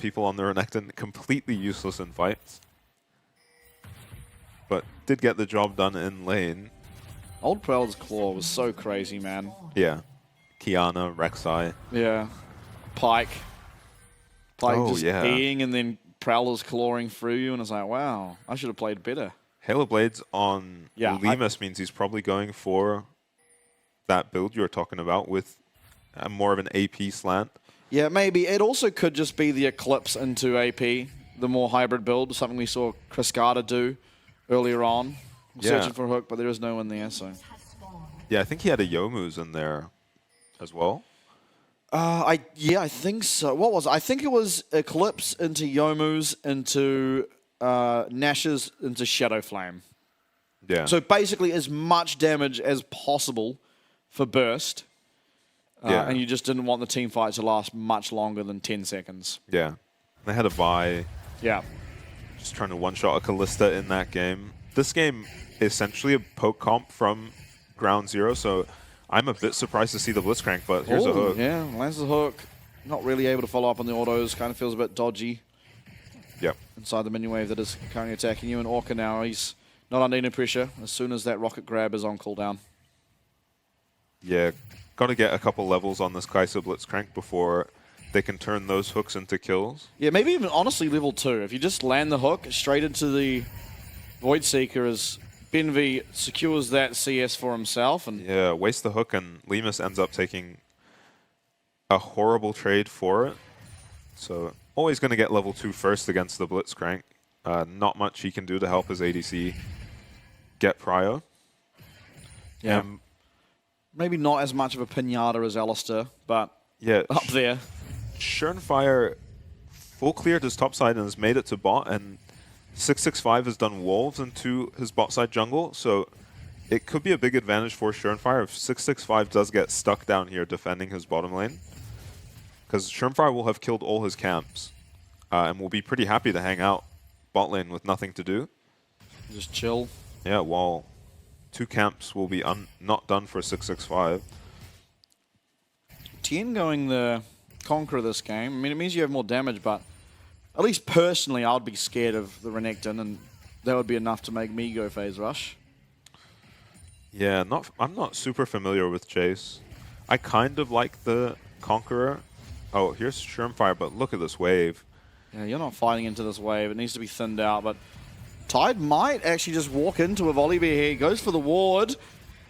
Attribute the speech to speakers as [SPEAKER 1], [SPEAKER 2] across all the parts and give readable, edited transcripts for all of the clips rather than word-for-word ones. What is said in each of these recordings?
[SPEAKER 1] people on the Renekton, completely useless in fights. But did get the job done in lane.
[SPEAKER 2] Old Prowler's Claw was so crazy, man.
[SPEAKER 1] Yeah. Kiana, Rek'Sai.
[SPEAKER 2] Yeah. Pike. Pike
[SPEAKER 1] Oh,
[SPEAKER 2] just
[SPEAKER 1] yeah.
[SPEAKER 2] eating and then Prowler's clawing through you, and it's like, wow, I should have played better.
[SPEAKER 1] Halo Blades on Lemus means he's probably going for that build you were talking about with more of an AP slant.
[SPEAKER 2] Yeah, maybe. It also could just be the Eclipse into AP, the more hybrid build, something we saw Cascada do earlier on. Searching for a hook, but there is no one there, so.
[SPEAKER 1] Yeah, I think he had a Youmuu's in there as well.
[SPEAKER 2] I think so. What was it? I think it was Eclipse into Youmuu's, into Nash's, into Shadow Flame.
[SPEAKER 1] Yeah.
[SPEAKER 2] So basically as much damage as possible for burst. And you just didn't want the team fight to last much longer than 10 seconds.
[SPEAKER 1] Yeah. They had a buy.
[SPEAKER 2] Yeah.
[SPEAKER 1] Just trying to one-shot a Callista in that game. This game is essentially a poke comp from Ground Zero, so I'm a bit surprised to see the Blitzcrank, but here's a hook.
[SPEAKER 2] Yeah, lands the hook. Not really able to follow up on the autos. Kind of feels a bit dodgy.
[SPEAKER 1] Yep.
[SPEAKER 2] Inside the minion wave that is currently attacking you. And Orca now, he's not under any pressure as soon as that rocket grab is on cooldown.
[SPEAKER 1] Yeah, got to get a couple levels on this Kai'Sa Blitzcrank before they can turn those hooks into kills.
[SPEAKER 2] Yeah, maybe even honestly level 2. If you just land the hook straight into the Void Seeker as Benvi secures that CS for himself. And
[SPEAKER 1] yeah, waste the hook and Lemus ends up taking a horrible trade for it. So always going to get level 2 first against the Blitzcrank. Not much he can do to help his ADC get prio.
[SPEAKER 2] Yeah. Maybe not as much of a pinata as Alistair, but
[SPEAKER 1] yeah,
[SPEAKER 2] up there.
[SPEAKER 1] Schernfire full cleared his top side and has made it to bot, and 665 has done wolves into his bot side jungle, so it could be a big advantage for Schernfire if 665 does get stuck down here defending his bottom lane. Because Schernfire will have killed all his camps and will be pretty happy to hang out bot lane with nothing to do.
[SPEAKER 2] Just chill.
[SPEAKER 1] Yeah, while 2 camps will be not done for 665.
[SPEAKER 2] Tien going the Conqueror this game. I mean, it means you have more damage, but at least personally, I would be scared of the Renekton, and that would be enough to make me go phase rush.
[SPEAKER 1] Yeah, I'm not super familiar with Jace. I kind of like the Conqueror. Oh, here's Schirmfire, but look at this wave.
[SPEAKER 2] Yeah, you're not fighting into this wave. It needs to be thinned out, but Tide might actually just walk into a volley bear here. He goes for the ward.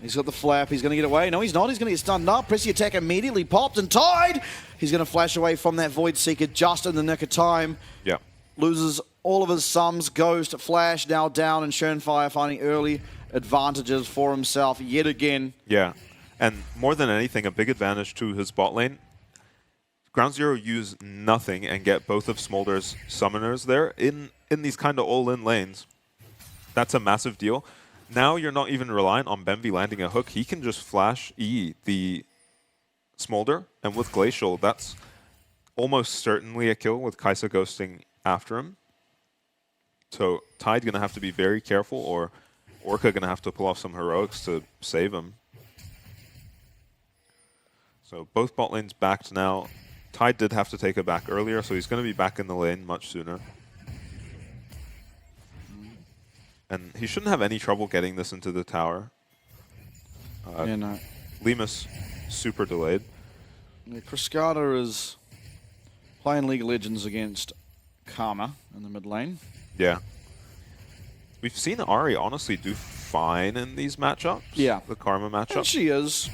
[SPEAKER 2] He's got the flap. He's going to get away. No, he's not. He's going to get stunned up. Pressy attack immediately popped, and Tide! He's going to flash away from that Void Seeker just in the nick of time.
[SPEAKER 1] Yeah.
[SPEAKER 2] Loses all of his sums. Ghost, Flash now down, and Schernfire finding early advantages for himself yet again.
[SPEAKER 1] Yeah, and more than anything, a big advantage to his bot lane. Ground Zero use nothing and get both of Smolder's summoners there in these kind of all-in lanes. That's a massive deal. Now you're not even reliant on Benvi landing a hook. He can just flash E the Smolder, and with Glacial, that's almost certainly a kill with Kai'Sa ghosting after him. So Tide gonna have to be very careful, or Orca gonna have to pull off some heroics to save him. So both bot lanes backed now. Tide did have to take it back earlier, so he's gonna be back in the lane much sooner. And he shouldn't have any trouble getting this into the tower.
[SPEAKER 2] Yeah, no.
[SPEAKER 1] Lemus super delayed.
[SPEAKER 2] Yeah, Cascada is playing League of Legends against Karma in the mid lane.
[SPEAKER 1] Yeah. We've seen Ari honestly do fine in these matchups.
[SPEAKER 2] Yeah.
[SPEAKER 1] The Karma matchup.
[SPEAKER 2] And she is.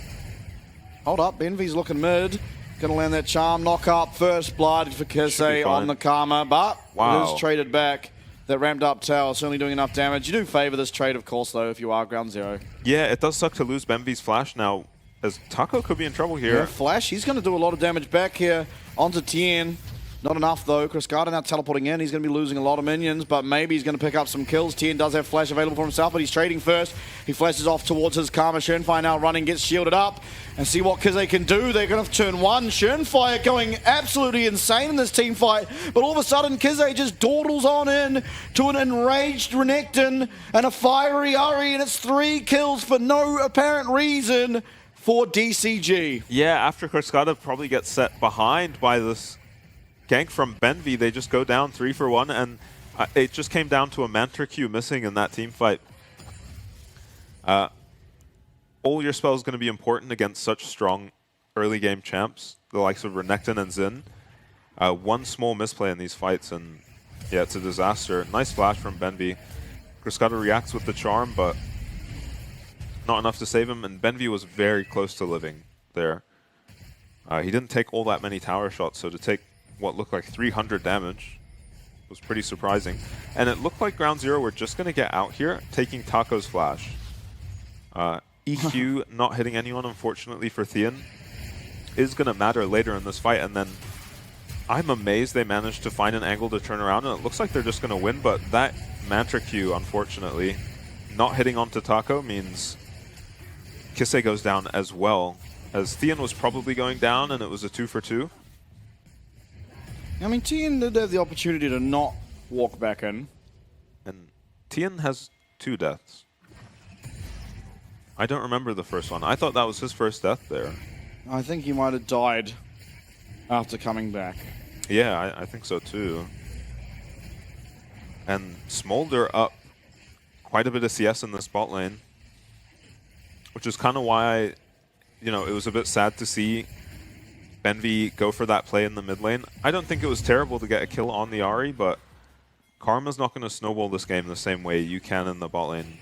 [SPEAKER 2] Hold up, Benvi's looking mid. Gonna land that charm, knock up, first blood for Kisei on the Karma, but it is traded back. That ramped up tower certainly doing enough damage. You do favor this trade, of course, though, if you are Ground Zero.
[SPEAKER 1] Yeah, it does suck to lose Benvi's flash now, as Taco could be in trouble here.
[SPEAKER 2] Yeah, flash, he's going to do a lot of damage back here onto Tien. Not enough, though. Cascada now teleporting in. He's going to be losing a lot of minions, but maybe he's going to pick up some kills. Tien does have flash available for himself, but he's trading first. He flashes off towards his Karma. Schernfire now running, gets shielded up. And see what Kisei can do. They're going to turn one. Schernfire going absolutely insane in this team fight. But all of a sudden, Kisei just dawdles on in to an enraged Renekton and a fiery Ari, and it's 3 kills for no apparent reason for DCG.
[SPEAKER 1] Yeah, after Cascada probably gets set behind by this gank from Benvi. They just go down 3 for 1, and it just came down to a Mantra Q missing in that team fight. All your spells going to be important against such strong early game champs, the likes of Renekton and Xin. One small misplay in these fights, and yeah, it's a disaster. Nice flash from Benvi. Cascada reacts with the charm, but not enough to save him, and Benvi was very close to living there. He didn't take all that many tower shots, so to take what looked like 300 damage was pretty surprising. And it looked like Ground Zero were just going to get out here, taking Taco's flash. EQ not hitting anyone, unfortunately, for Theon is going to matter later in this fight, and then I'm amazed they managed to find an angle to turn around, and it looks like they're just going to win, but that Mantra Q, unfortunately, not hitting onto Taco means Kise goes down as well, as Theon was probably going down, and it was a 2 for 2.
[SPEAKER 2] I mean, Tien did have the opportunity to not walk back in.
[SPEAKER 1] And Tien has 2 deaths. I don't remember the first one. I thought that was his first death there.
[SPEAKER 2] I think he might have died after coming back.
[SPEAKER 1] Yeah, I think so too. And Smolder up quite a bit of CS in this bot lane, which is kind of why, it was a bit sad to see Benvi go for that play in the mid lane. I don't think it was terrible to get a kill on the Ahri, but Karma's not going to snowball this game the same way you can in the bot lane.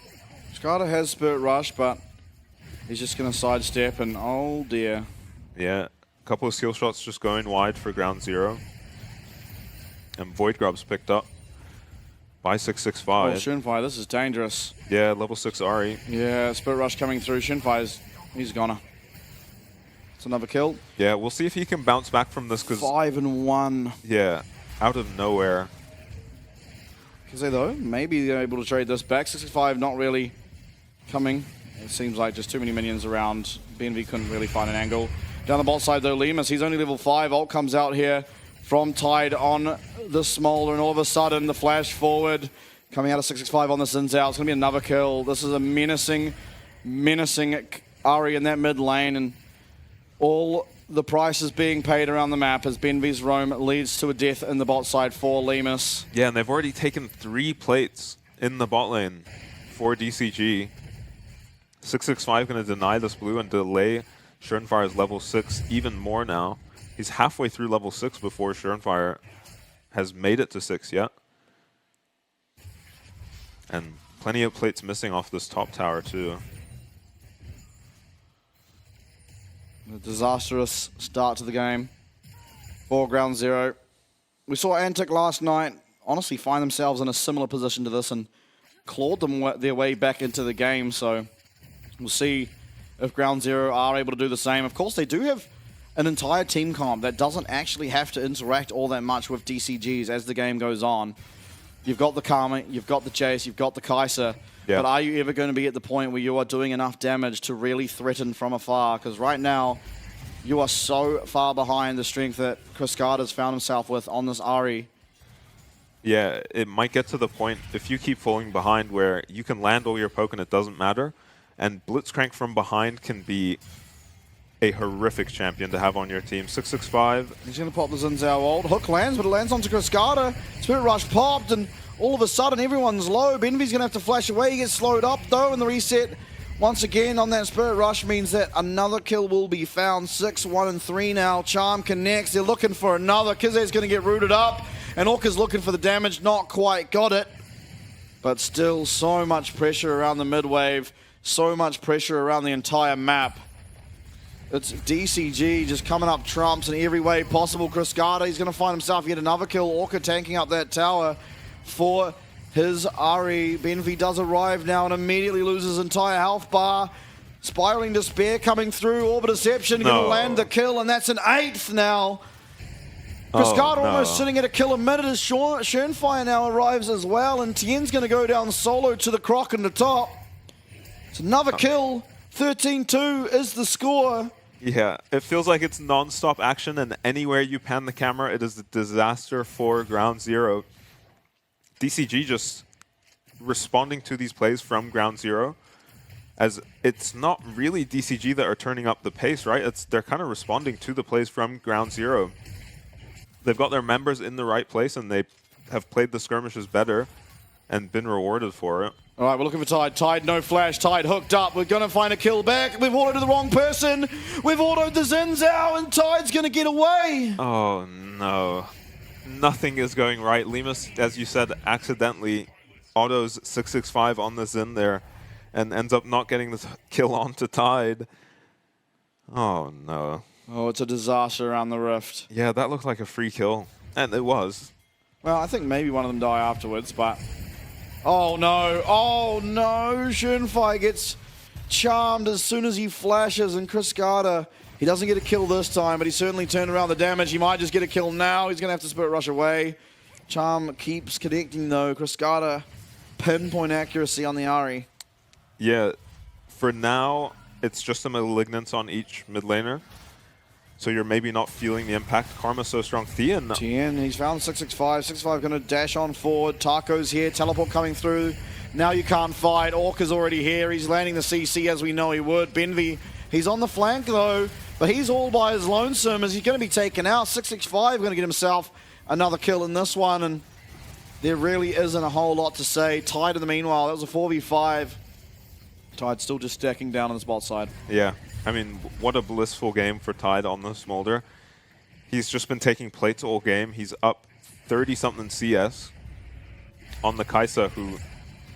[SPEAKER 2] Skada has Spirit Rush, but he's just going to sidestep, and oh dear.
[SPEAKER 1] Yeah, a couple of skill shots just going wide for Ground Zero. And Void Grub's picked up by 665.
[SPEAKER 2] Oh, Shinfire, this is dangerous.
[SPEAKER 1] Yeah, level 6 Ahri.
[SPEAKER 2] Yeah, Spirit Rush coming through. Shinfire's, he's goner. It's another kill.
[SPEAKER 1] Yeah, we'll see if he can bounce back from this, because
[SPEAKER 2] 5 and 1.
[SPEAKER 1] Yeah, out of nowhere.
[SPEAKER 2] Kise though, maybe they're able to trade this back. 65 not really coming. It seems like just too many minions around. BNV couldn't really find an angle. Down the bot side though, Lemus, he's only level 5. Ult comes out here from Tide on the Smolder, and all of a sudden the flash forward coming out of 665 on the Xin Zhao. It's going to be another kill. This is a menacing Ahri in that mid lane, and all the prices being paid around the map as BNV's roam leads to a death in the bot side for Lemus.
[SPEAKER 1] Yeah, and they've already taken 3 plates in the bot lane for DCG. 665 going to deny this blue and delay Schernfire's level 6 even more now. He's halfway through level 6 before Schernfire has made it to 6 yet. And plenty of plates missing off this top tower too.
[SPEAKER 2] A disastrous start to the game for Ground Zero. We saw Antic last night honestly find themselves in a similar position to this and clawed their way back into the game, so we'll see if Ground Zero are able to do the same. Of course, they do have an entire team comp that doesn't actually have to interact all that much with DCGs as the game goes on. You've got the Karma, you've got the Chase, you've got the Kai'Sa.
[SPEAKER 1] Yeah.
[SPEAKER 2] But are you ever going to be at the point where you are doing enough damage to really threaten from afar? Because right now, you are so far behind the strength that Cascada's found himself with on this Ahri.
[SPEAKER 1] Yeah, it might get to the point, if you keep falling behind, where you can land all your poke and it doesn't matter. And Blitzcrank from behind can be a horrific champion to have on your team. 665.
[SPEAKER 2] He's going to pop the Xin Zhao ult. Hook lands, but it lands onto Cascada. Spirit Rush popped, and all of a sudden, everyone's low. Benvi's going to have to flash away. He gets slowed up, though, and the reset once again on that Spirit Rush means that another kill will be found. 6, 1, and 3 now. Charm connects. They're looking for another. Kize's going to get rooted up, and Orca's looking for the damage. Not quite got it, but still so much pressure around the mid wave. So much pressure around the entire map. It's DCG just coming up trumps in every way possible. Cascada, he's going to find himself yet another kill. Orca tanking up that tower for his Ahri. Benvi does arrive now and immediately loses his entire health bar. Spiraling Despair coming through. Orb of Deception going to land the kill, and that's an 8th now. Cascada almost sitting at a kill a minute as Schernfire now arrives as well, and Tien's going to go down solo to the Croc in the top. It's another kill. 13-2 is the score.
[SPEAKER 1] Yeah, it feels like it's non-stop action, and anywhere you pan the camera, it is a disaster for Ground Zero. DCG just responding to these plays from Ground Zero, as it's not really DCG that are turning up the pace, right? They're kind of responding to the plays from Ground Zero. they've got their members in the right place, and they have played the skirmishes better and been rewarded for it.
[SPEAKER 2] All right, we're looking for Tide. Tide, no flash. Tide hooked up. We're going to find a kill back. We've autoed the wrong person. We've autoed the Zins out, and Tide's going to get away.
[SPEAKER 1] Oh, no. Nothing is going right. Lemus, as you said, accidentally autos 665 on the Zin there and ends up not getting the kill onto Tide. Oh, no.
[SPEAKER 2] Oh, it's a disaster around the Rift.
[SPEAKER 1] Yeah, that looked like a free kill. And it was.
[SPEAKER 2] Well, I think maybe one of them die afterwards, but... Oh, no. Oh, no. Schönfire gets charmed as soon as he flashes, and Chris Carter, he doesn't get a kill this time, but he certainly turned around the damage. He might just get a kill now. He's going to have to Spirit Rush away. Charm keeps connecting, though. Chris Carter, pinpoint accuracy on the Ahri.
[SPEAKER 1] Yeah, for now, it's just a Malignance on each mid laner. So you're maybe not feeling the impact. Karma's so strong. Tien,
[SPEAKER 2] he's found 665. 665 going to dash on forward. Taco's here. Teleport coming through. Now you can't fight. Orca's already here. He's landing the CC as we know he would. Benvi, he's on the flank though, but he's all by his lonesome as he's going to be taken out. 665 going to get himself another kill in this one, and there really isn't a whole lot to say. Tide in the meanwhile, that was a 4v5. Tide still just stacking down on the spot side.
[SPEAKER 1] Yeah. I mean, what a blissful game for Tide on the Smolder. He's just been taking plates all game. He's up 30-something CS on the Kai'Sa, who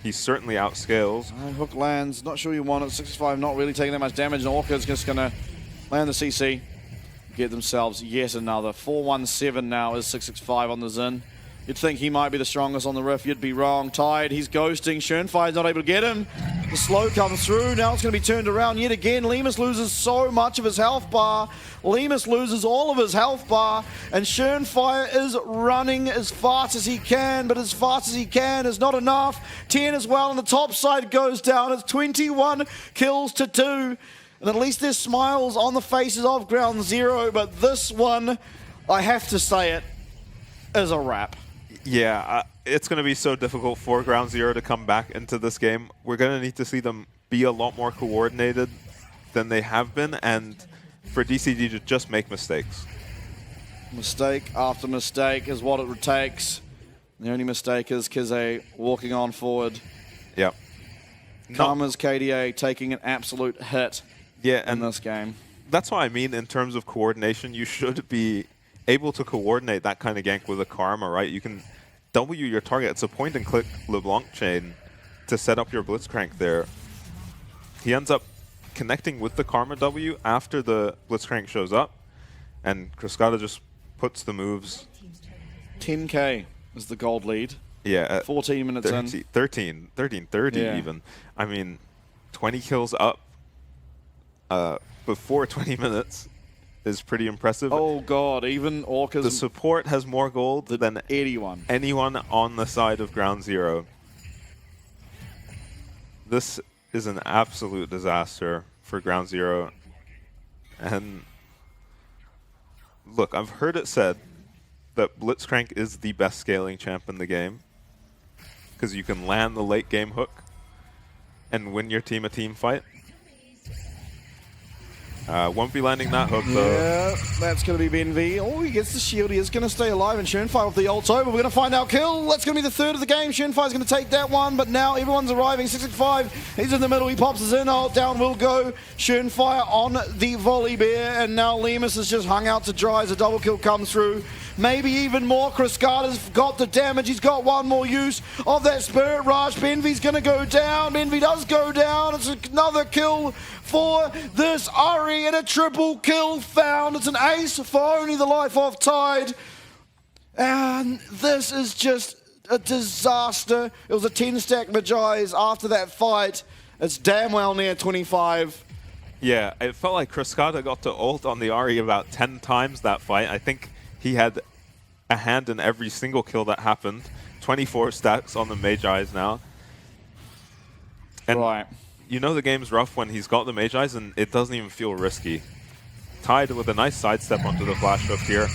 [SPEAKER 1] he certainly outscales.
[SPEAKER 2] Hook lands. Not sure you want it. 65 not really taking that much damage. And Orca's just going to land the CC. Get themselves yet another. 417 now is 665 on the Zin. You'd think he might be the strongest on the Rift. You'd be wrong. Tide, he's ghosting. Schönfire's not able to get him. The slow comes through. Now it's going to be turned around yet again. Lemus loses so much of his health bar. Lemus loses all of his health bar. And Schönfire is running as fast as he can. But as fast as he can is not enough. 10 as well. And the top side goes down. It's 21 kills to 2. And at least there's smiles on the faces of Ground Zero. But this one, I have to say it, is a wrap.
[SPEAKER 1] Yeah, it's going to be so difficult for Ground Zero to come back into this game. We're going to need to see them be a lot more coordinated than they have been, and for DCG to just make mistakes.
[SPEAKER 2] Mistake after mistake is what it takes. The only mistake is Kize walking on forward.
[SPEAKER 1] Yeah.
[SPEAKER 2] Karma's KDA taking an absolute hit in this game.
[SPEAKER 1] That's what I mean in terms of coordination. You should be able to coordinate that kind of gank with a Karma, right? You can W your target. It's a point-and-click LeBlanc chain to set up your Blitzcrank there. He ends up connecting with the Karma W after the Blitzcrank shows up, and Cascada just puts the moves.
[SPEAKER 2] 10k is the gold lead.
[SPEAKER 1] Yeah.
[SPEAKER 2] 14 minutes
[SPEAKER 1] 30 even. I mean, 20 kills up before 20 minutes. Is pretty impressive.
[SPEAKER 2] Oh god, even Orca's...
[SPEAKER 1] The support has more gold than
[SPEAKER 2] anyone
[SPEAKER 1] on the side of Ground Zero. This is an absolute disaster for Ground Zero. And look, I've heard it said that Blitzcrank is the best scaling champ in the game because you can land the late game hook and win your team a team fight. Won't be landing that hook, though.
[SPEAKER 2] Yeah, that's going to be Benvi. Oh, he gets the shield. He is going to stay alive, and Schönfire with the ult's over. We're going to find our kill. That's going to be the third of the game. Schönfire's going to take that one, but now everyone's arriving. 665, he's in the middle. He pops his in. Ult down will go. Schönfire on the volley bear, and now Lemus has just hung out to dry as a double kill comes through. Maybe even more. Chris Carter's got the damage. He's got one more use of that Spirit Rush. Benvi's going to go down. Benvi does go down. It's another kill for this Ahri, and a triple kill found. It's an ace for only the life of Tide. And this is just a disaster. It was a 10-stack Magi's after that fight. It's damn well near 25.
[SPEAKER 1] Yeah, it felt like Cascada got to ult on the Ahri about 10 times that fight. I think he had a hand in every single kill that happened. 24 stacks on the Magi's now. And
[SPEAKER 2] right.
[SPEAKER 1] You know the game's rough when he's got the Magi's and it doesn't even feel risky. Tide with a nice sidestep onto the flash hook here.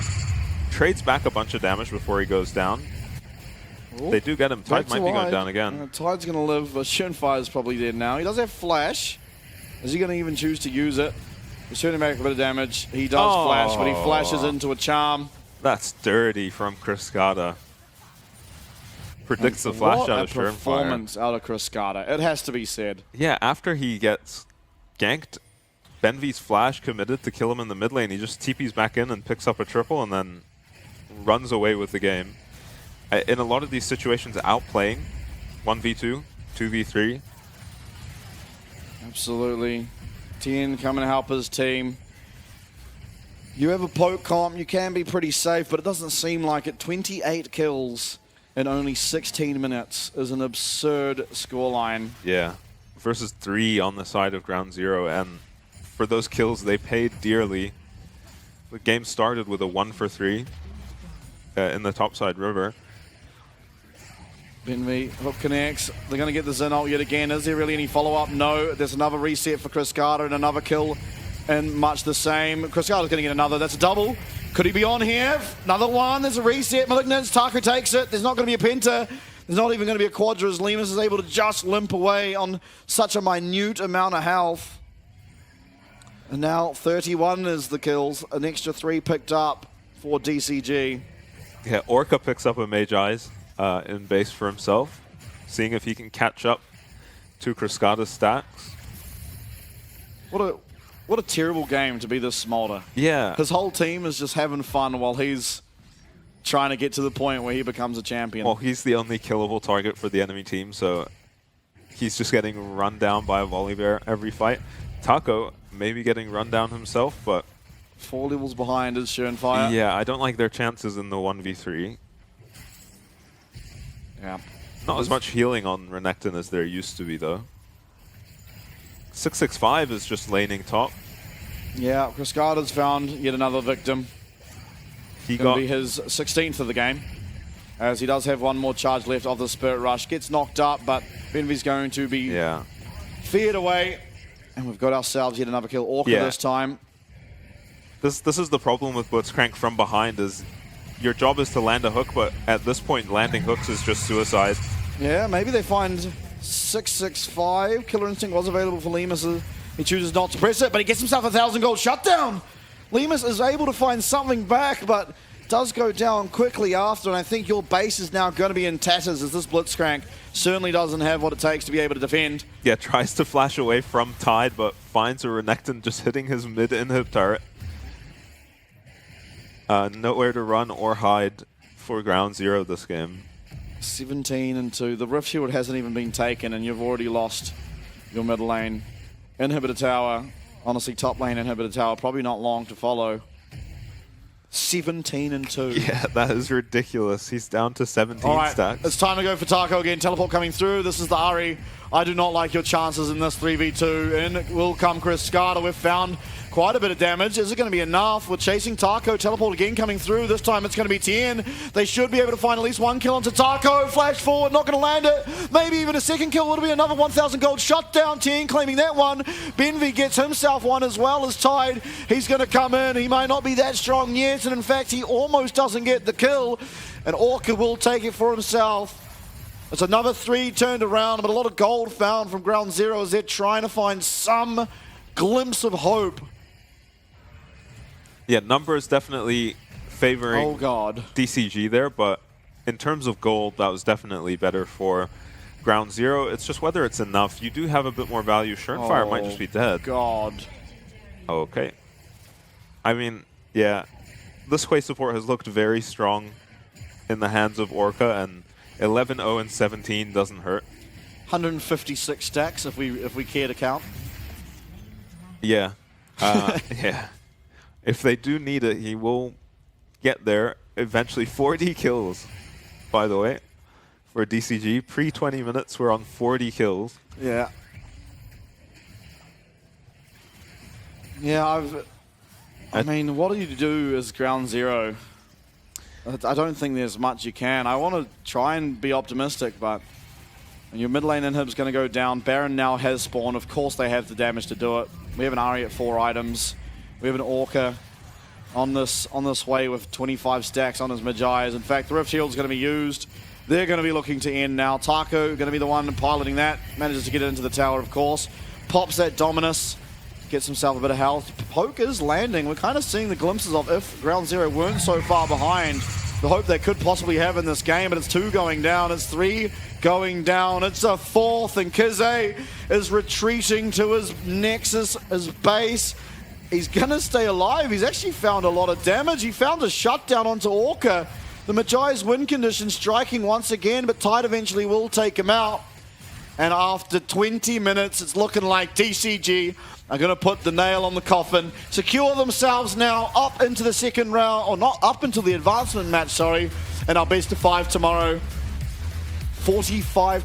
[SPEAKER 1] Trades back a bunch of damage before he goes down. Ooh, they do get him. Tide might be going down again.
[SPEAKER 2] Tide's going to live, but Schönfire's probably dead now. He does have flash. Is he going to even choose to use it? He's turning back a bit of damage. He does flash, but he flashes into a charm.
[SPEAKER 1] That's dirty from Cascada. Predicts the flash out of Surenfire.
[SPEAKER 2] Performance out of Cascada. It has to be said.
[SPEAKER 1] Yeah, after he gets ganked, Benvi's flash committed to kill him in the mid lane. He just TPs back in and picks up a triple and then runs away with the game. In a lot of these situations, outplaying 1v2, 2v3.
[SPEAKER 2] Absolutely. Tien coming to help his team. You have a poke comp, you can be pretty safe, but it doesn't seem like it. 28 kills in only 16 minutes is an absurd scoreline.
[SPEAKER 1] Yeah, versus 3 on the side of Ground Zero, and for those kills, they paid dearly. The game started with a 1 for 3 in the topside river.
[SPEAKER 2] Benvi, hook connects. They're going to get the Zen ult yet again. Is there really any follow-up? No. There's another reset for Cascada and another kill, and much the same. Cascada's going to get another. That's a double. Could he be on here? Another one. There's a reset. Malignance. Taco takes it. There's not going to be a Penta. There's not even going to be a Quadra as Lemus is able to just limp away on such a minute amount of health. And now 31 is the kills. An extra 3 picked up for DCG.
[SPEAKER 1] Yeah, Orca picks up a Mage Eyes in base for himself, seeing if he can catch up to Cascada's stacks.
[SPEAKER 2] What a terrible game to be this Smolder.
[SPEAKER 1] Yeah.
[SPEAKER 2] His whole team is just having fun while he's trying to get to the point where he becomes a champion.
[SPEAKER 1] Well, he's the only killable target for the enemy team, so he's just getting run down by a volley bear every fight. Taco maybe getting run down himself, but
[SPEAKER 2] 4 levels behind is Surenfire.
[SPEAKER 1] yeah, I don't like their chances in the 1v3.
[SPEAKER 2] Yeah.
[SPEAKER 1] Not as much healing on Renekton as there used to be, though. 665 is just laning top.
[SPEAKER 2] Yeah, Cascada's found yet another victim.
[SPEAKER 1] He
[SPEAKER 2] Gonna
[SPEAKER 1] got
[SPEAKER 2] be his 16th of the game, as he does have one more charge left of the Spirit Rush. Gets knocked up, but Benvi's going to be feared away. And we've got ourselves yet another kill. Orca this time.
[SPEAKER 1] This is the problem with Blitzcrank from behind, is your job is to land a hook, but at this point, landing hooks is just suicide.
[SPEAKER 2] Yeah, maybe they find 665. Killer Instinct was available for Lemus. He chooses not to press it, but he gets himself a 1,000 gold shutdown. Lemus is able to find something back, but does go down quickly after, and I think your base is now going to be in tatters, as this Blitzcrank certainly doesn't have what it takes to be able to defend.
[SPEAKER 1] Yeah, tries to flash away from Tide, but finds a Renekton just hitting his mid-inhib turret. Nowhere to run or hide for Ground Zero this game.
[SPEAKER 2] 17-2. The Rift Shield hasn't even been taken, and you've already lost your mid lane. Inhibitor tower. Honestly, top lane inhibitor tower. Probably not long to follow. 17-2.
[SPEAKER 1] Yeah, that is ridiculous. He's down to 17 stacks.
[SPEAKER 2] It's time to go for Taco again. Teleport coming through. This is the Ari. I do not like your chances in this 3v2. In will come Cascada. We've found quite a bit of damage. Is it going to be enough? We're chasing Taco. Teleport again coming through. This time it's going to be Tien. They should be able to find at least one kill onto Taco. Flash forward, not going to land it. Maybe even a second kill. It'll be another 1,000 gold shutdown. Tien claiming that one. Benvi gets himself one as well as Tide. He's going to come in. He might not be that strong yet, and in fact he almost doesn't get the kill. And Orca will take it for himself. It's another 3 turned around, but a lot of gold found from Ground Zero as they're trying to find some glimpse of hope.
[SPEAKER 1] Yeah, numbers definitely favoring DCG there, but in terms of gold, that was definitely better for Ground Zero. It's just whether it's enough. You do have a bit more value. Surenfire might just be dead.
[SPEAKER 2] God.
[SPEAKER 1] Okay. I mean, yeah, this Quay support has looked very strong in the hands of Orca, and 11-0 and 17 doesn't hurt.
[SPEAKER 2] 156 stacks if we care to count.
[SPEAKER 1] Yeah. Yeah. If they do need it, he will get there eventually. 40 kills, by the way, for DCG. Pre-20 minutes, we're on 40 kills.
[SPEAKER 2] Yeah. Yeah, I mean, what do you do as Ground Zero? I don't think there's much you can. I want to try and be optimistic, but your mid lane inhib's going to go down. Baron now has spawned. Of course they have the damage to do it. We have an Ari at 4 items. We have an Orca on this way with 25 stacks on his Magi. In fact, the Rift Shield's going to be used. They're going to be looking to end now. Taco going to be the one piloting that. Manages to get it into the tower, of course. Pops that Dominus. Gets himself a bit of health. Poke is landing. We're kind of seeing the glimpses of, if Ground Zero weren't so far behind, the hope they could possibly have in this game. But it's 2 going down. It's 3 going down. It's a 4th. And Kize is retreating to his Nexus, his base. He's going to stay alive. He's actually found a lot of damage. He found a shutdown onto Orca. The Magi's win condition striking once again, but Tide eventually will take him out. And after 20 minutes, it's looking like DCG are going to put the nail on the coffin, secure themselves now up into the second round, or not up into the advancement match, sorry, and our best of 5 tomorrow. 45-7.